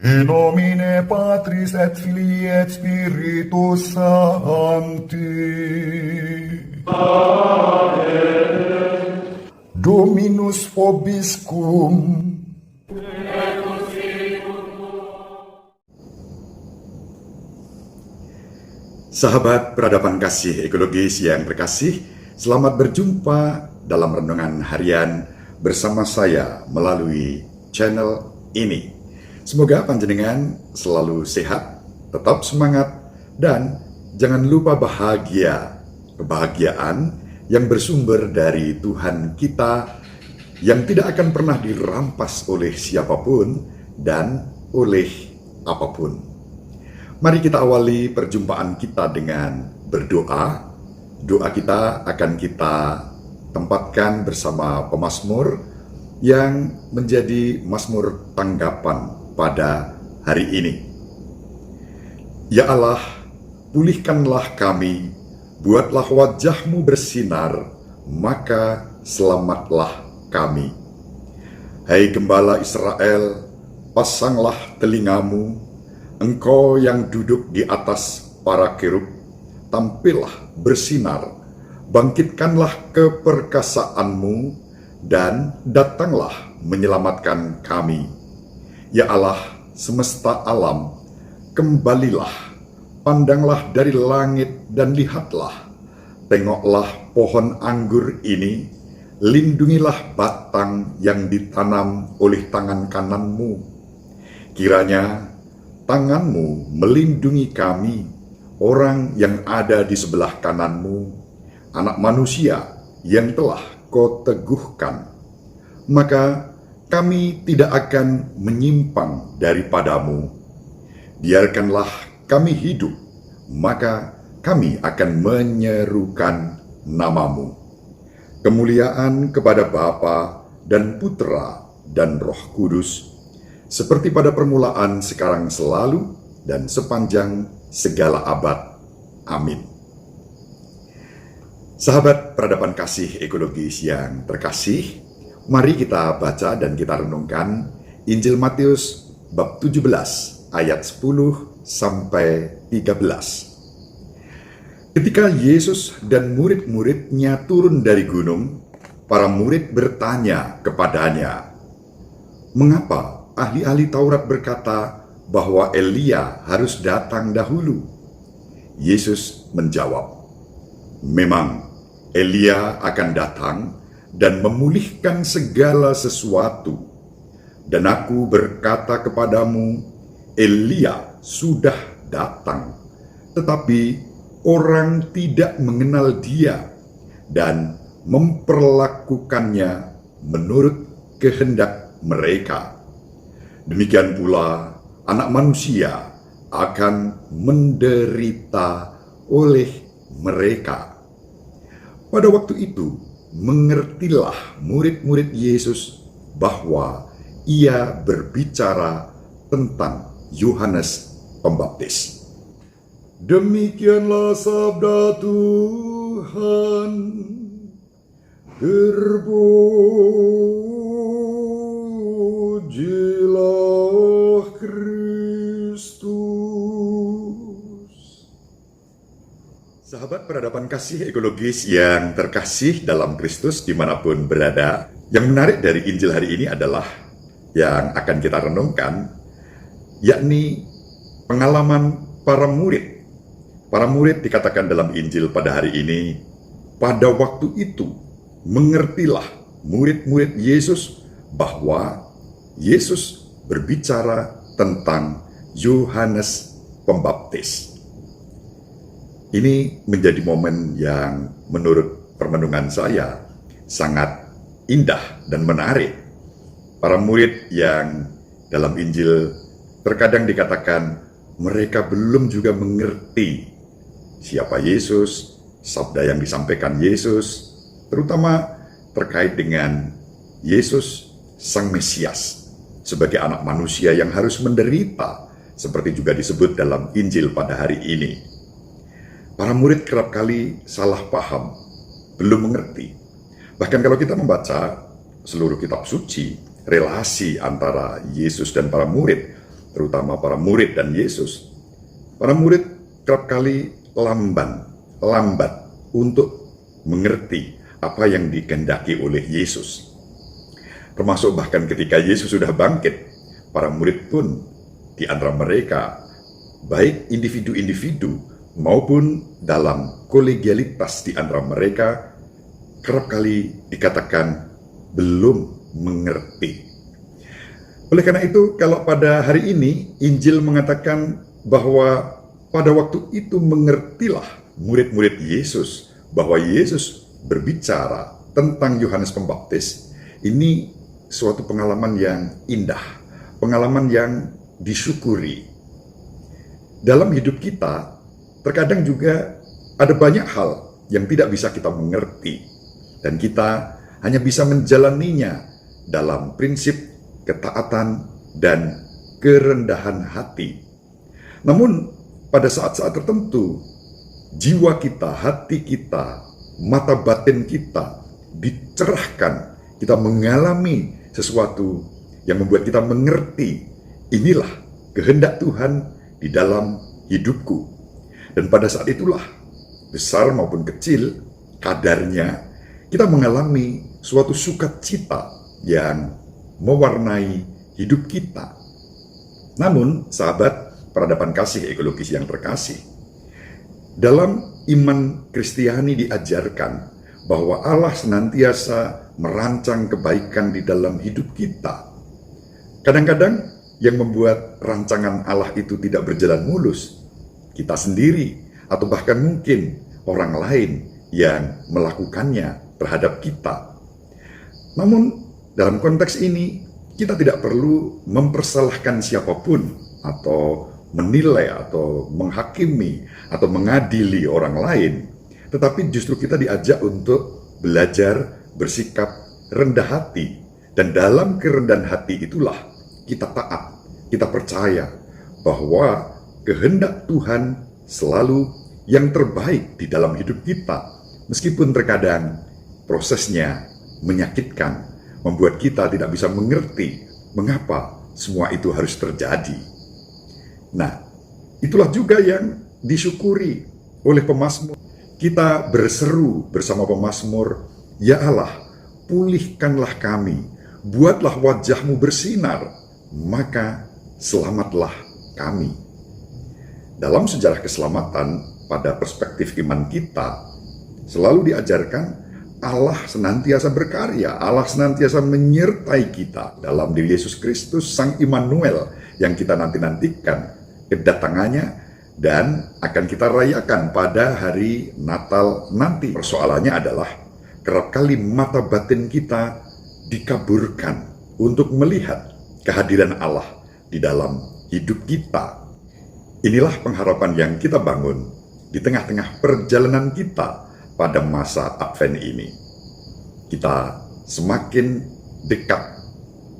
In nomine Patris et Filii et Spiritus Sancti. Dominus vobiscum. Sahabat peradaban kasih ekologis yang terkasih, selamat berjumpa dalam renungan harian bersama saya melalui channel ini. Semoga panjenengan selalu sehat, tetap semangat, dan jangan lupa bahagia. Kebahagiaan yang bersumber dari Tuhan kita yang tidak akan pernah dirampas oleh siapapun dan oleh apapun. Mari kita awali perjumpaan kita dengan berdoa. Doa kita akan kita tempatkan bersama pemazmur yang menjadi mazmur tanggapan pada hari ini. Ya Allah, pulihkanlah kami, buatlah wajah-Mu bersinar, maka selamatlah kami. Hai Gembala Israel, pasanglah telingamu, Engkau yang duduk di atas para kerub, tampillah bersinar, bangkitkanlah keperkasaanmu, dan datanglah menyelamatkan kami. Ya Allah, semesta alam, kembalilah, pandanglah dari langit dan lihatlah, tengoklah pohon anggur ini, lindungilah batang yang ditanam oleh tangan kanan-Mu. Kiranya tangan-Mu melindungi kami, orang yang ada di sebelah kanan-Mu, anak manusia yang telah Kau teguhkan. Maka kami tidak akan menyimpang daripadamu. Biarkanlah kami hidup, maka kami akan menyerukan nama-Mu. Kemuliaan kepada Bapa dan Putra dan Roh Kudus, seperti pada permulaan, sekarang, selalu, dan sepanjang segala abad. Amin. Sahabat peradaban kasih ekologis yang terkasih, mari kita baca dan kita renungkan Injil Matius bab 17 ayat 10 sampai 13. Ketika Yesus dan murid-muridnya turun dari gunung, para murid bertanya kepadanya, "Mengapa ahli-ahli Taurat berkata bahwa Elia harus datang dahulu?" Yesus menjawab, "Memang Elia akan datang dan memulihkan segala sesuatu. Dan aku berkata kepadamu, Elia sudah datang, tetapi orang tidak mengenal dia dan memperlakukannya menurut kehendak mereka. Demikian pula Anak Manusia akan menderita oleh mereka." Pada waktu itu, mengertilah murid-murid Yesus bahwa ia berbicara tentang Yohanes Pembaptis. Demikianlah sabda Tuhan. Terpujilah Kristus. Sahabat peradaban kasih ekologis yang terkasih dalam Kristus dimanapun berada, yang menarik dari Injil hari ini adalah yang akan kita renungkan, yakni pengalaman para murid. Para murid dikatakan dalam Injil pada hari ini, pada waktu itu mengertilah murid-murid Yesus bahwa Yesus berbicara tentang Yohanes Pembaptis. Ini menjadi momen yang menurut permenungan saya sangat indah dan menarik. Para murid yang dalam Injil terkadang dikatakan mereka belum juga mengerti siapa Yesus, sabda yang disampaikan Yesus, terutama terkait dengan Yesus Sang Mesias sebagai anak manusia yang harus menderita, seperti juga disebut dalam Injil pada hari ini. Para murid kerap kali salah paham, belum mengerti. Bahkan kalau kita membaca seluruh kitab suci, relasi antara Yesus dan para murid terutama para murid dan Yesus. Para murid kerap kali lambat untuk mengerti apa yang dikehendaki oleh Yesus. Termasuk bahkan ketika Yesus sudah bangkit, para murid pun di antara mereka, baik individu-individu maupun dalam kolegialitas di antara mereka, kerap kali dikatakan belum mengerti. Oleh karena itu, kalau pada hari ini Injil mengatakan bahwa pada waktu itu mengertilah murid-murid Yesus bahwa Yesus berbicara tentang Yohanes Pembaptis. Ini suatu pengalaman yang indah, pengalaman yang disyukuri. Dalam hidup kita, terkadang juga ada banyak hal yang tidak bisa kita mengerti, dan kita hanya bisa menjalaninya dalam prinsip ketaatan dan kerendahan hati. Namun, pada saat-saat tertentu, jiwa kita, hati kita, mata batin kita dicerahkan, kita mengalami sesuatu yang membuat kita mengerti, inilah kehendak Tuhan di dalam hidupku. Dan pada saat itulah, besar maupun kecil, kadarnya, kita mengalami suatu sukacita yang mewarnai hidup kita. Namun, sahabat, peradaban kasih ekologis yang terkasih, dalam iman Kristiani diajarkan bahwa Allah senantiasa merancang kebaikan di dalam hidup kita. Kadang-kadang yang membuat rancangan Allah itu tidak berjalan mulus, kita sendiri atau bahkan mungkin orang lain yang melakukannya terhadap kita. Namun dalam konteks ini kita tidak perlu mempersalahkan siapapun atau menilai atau menghakimi atau mengadili orang lain, tetapi justru kita diajak untuk belajar bersikap rendah hati, dan dalam kerendahan hati itulah kita taat, kita percaya bahwa kehendak Tuhan selalu yang terbaik di dalam hidup kita, meskipun terkadang prosesnya menyakitkan, membuat kita tidak bisa mengerti mengapa semua itu harus terjadi. Nah, itulah juga yang disyukuri oleh pemazmur. Kita berseru bersama pemazmur, "Ya Allah, pulihkanlah kami, buatlah wajah-Mu bersinar, maka selamatlah kami." Dalam sejarah keselamatan, pada perspektif iman kita, selalu diajarkan Allah senantiasa berkarya, Allah senantiasa menyertai kita dalam diri Yesus Kristus, Sang Immanuel, yang kita nanti-nantikan kedatangannya dan akan kita rayakan pada hari Natal nanti. Persoalannya adalah kerap kali mata batin kita dikaburkan untuk melihat kehadiran Allah di dalam hidup kita. Inilah pengharapan yang kita bangun di tengah-tengah perjalanan kita pada masa Advent ini. Kita semakin dekat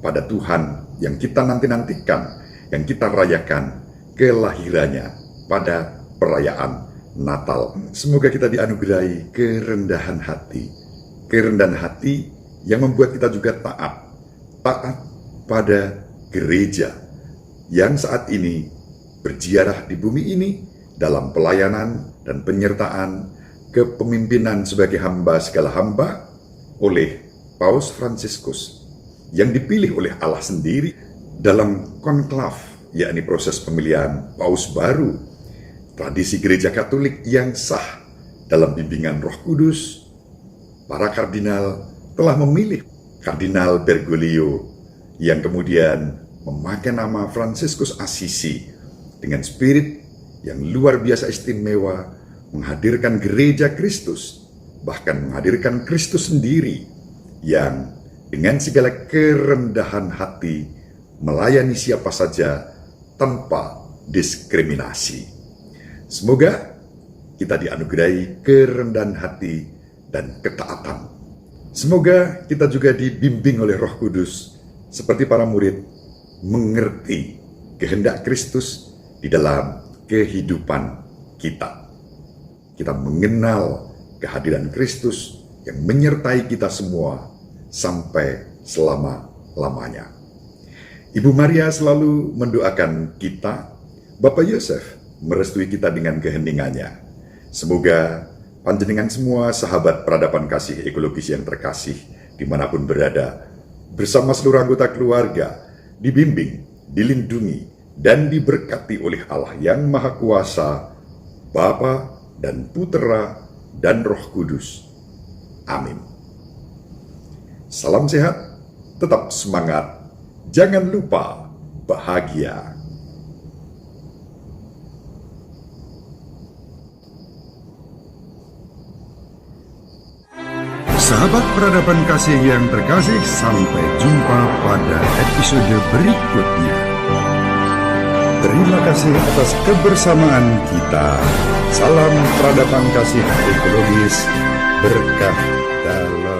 pada Tuhan yang kita nanti-nantikan, yang kita rayakan kelahirannya pada perayaan Natal. Semoga kita dianugerahi kerendahan hati yang membuat kita juga taat pada gereja yang saat ini berziarah di bumi ini dalam pelayanan dan penyertaan kepemimpinan sebagai hamba segala hamba oleh Paus Fransiskus yang dipilih oleh Allah sendiri dalam konklav, yakni proses pemilihan paus baru, tradisi gereja Katolik yang sah dalam bimbingan Roh Kudus. Para kardinal telah memilih Kardinal Bergoglio yang kemudian memakai nama Fransiskus Assisi dengan spirit yang luar biasa istimewa, menghadirkan gereja Kristus, bahkan menghadirkan Kristus sendiri yang dengan segala kerendahan hati melayani siapa saja tanpa diskriminasi. Semoga kita dianugerahi kerendahan hati dan ketaatan. Semoga kita juga dibimbing oleh Roh Kudus seperti para murid mengerti kehendak Kristus di dalam kehidupan kita. Kita mengenal kehadiran Kristus yang menyertai kita semua sampai selama-lamanya. Ibu Maria selalu mendoakan kita, Bapak Yosef merestui kita dengan keheningannya. Semoga panjenengan semua sahabat peradaban kasih ekologis yang terkasih dimanapun berada, bersama seluruh anggota keluarga, dibimbing, dilindungi, dan diberkati oleh Allah yang Maha Kuasa, Bapa dan Putera dan Roh Kudus. Amin. Salam sehat, tetap semangat, jangan lupa bahagia. Sahabat peradaban kasih yang terkasih, sampai jumpa pada episode berikutnya. Terima kasih atas kebersamaan kita. Salam peradaban kasih ekologis, berkah dalam